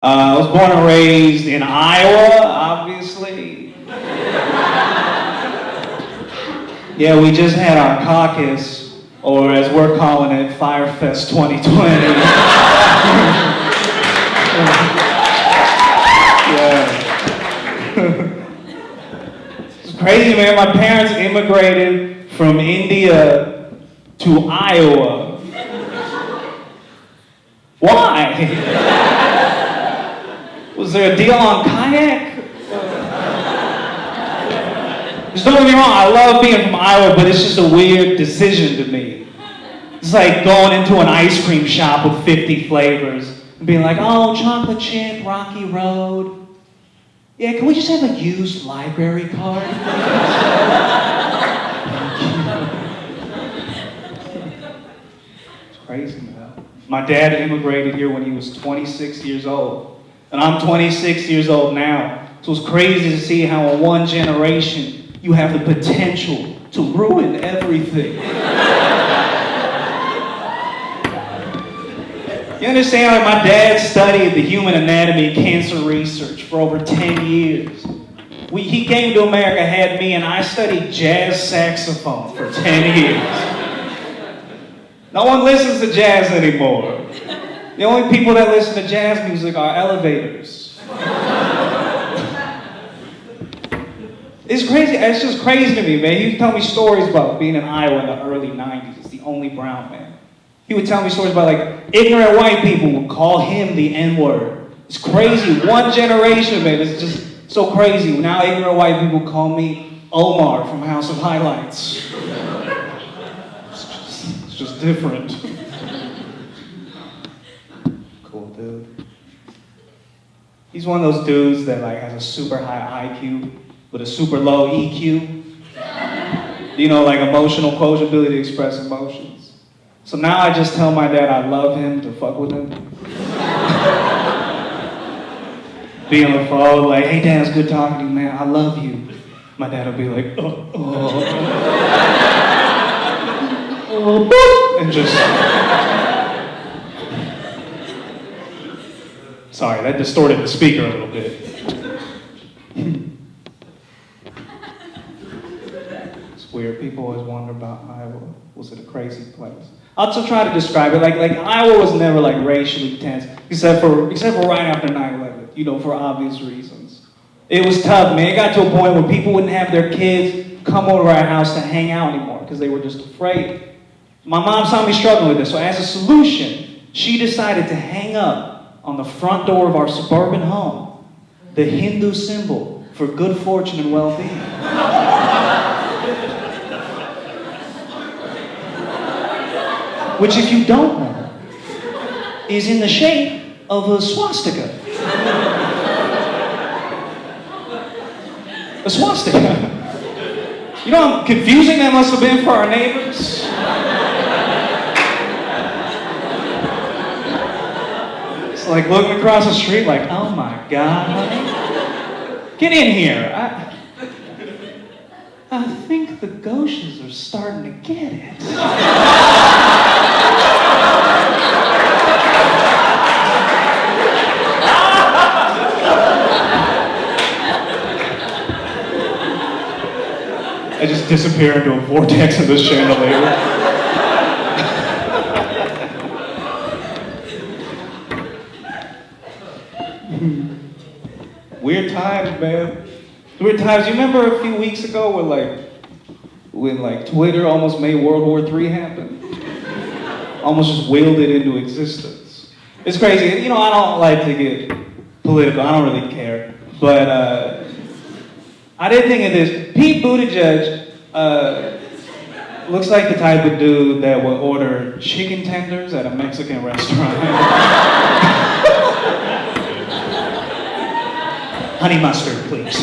I was born and raised in Iowa, obviously. Yeah, we just had our caucus, or as we're calling it, Firefest 2020. Yeah. It's crazy, man. My parents immigrated from India to Iowa. Why? Was there a deal on kayak? Just don't get me wrong, I love being from Iowa, but it's just a weird decision to me. It's like going into an ice cream shop with 50 flavors and being like, oh, chocolate chip, Rocky Road. Yeah, can we just have a used library card? It's crazy, man. My dad immigrated here when he was 26 years old. And I'm 26 years old now. So it's crazy to see how in one generation you have the potential to ruin everything. You understand, like my dad studied the human anatomy and cancer research for over 10 years. He came to America, had me, and I studied jazz saxophone for 10 years. No one listens to jazz anymore. The only people that listen to jazz music are elevators. It's crazy. It's just crazy to me, man. He would tell me stories about being in Iowa in the early 90s. He's the only brown man. He would tell me stories about, like, ignorant white people would call him the N-word. It's crazy. One generation, man. It's just so crazy. Now ignorant white people call me Omar from House of Highlights. It's just different. Dude. He's one of those dudes that like has a super high IQ with a super low EQ. You know, like emotional quotient, ability to express emotions. So now I just tell my dad I love him to fuck with him. Be on the phone like, hey dad, it's good talking to you, man. I love you. My dad will be like, and just. Sorry, that distorted the speaker a little bit. It's weird. People always wonder about Iowa. Was it a crazy place? I'll still try to describe it. Like Iowa was never like racially tense, except for right after 9/11. You know, for obvious reasons. It was tough, man. It got to a point where people wouldn't have their kids come over to our house to hang out anymore because they were just afraid. My mom saw me struggling with this, so as a solution, she decided to hang up on the front door of our suburban home, the Hindu symbol for good fortune and well-being. Which, if you don't know, is in the shape of a swastika. A swastika. You know how confusing that must have been for our neighbors? Like looking across the street like, oh my God, honey. Get in here. I think the Ghoshes are starting to get it. I just disappear into a vortex of the chandelier. Weird times, man. Weird times. You remember a few weeks ago when Twitter almost made World War III happen? Almost just willed it into existence. It's crazy. You know, I don't like to get political. I don't really care. But I did think of this. Pete Buttigieg looks like the type of dude that would order chicken tenders at a Mexican restaurant. Honey mustard, please.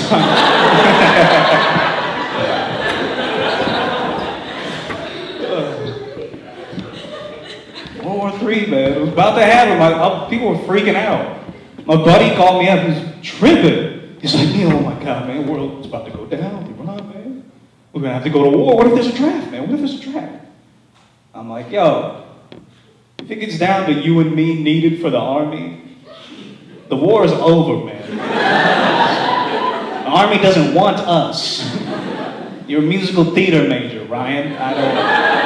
World War III, man. It was about to happen. People were freaking out. My buddy called me up. He was tripping. He's like, Neel, oh my God, man, the world's about to go down. Run, man. We're going to have to go to war. What if there's a draft, man? What if there's a draft? I'm like, yo, if it gets down to you and me needed for the army, The war is over, man. The Army doesn't want us. You're a musical theater major, Ryan. I don't...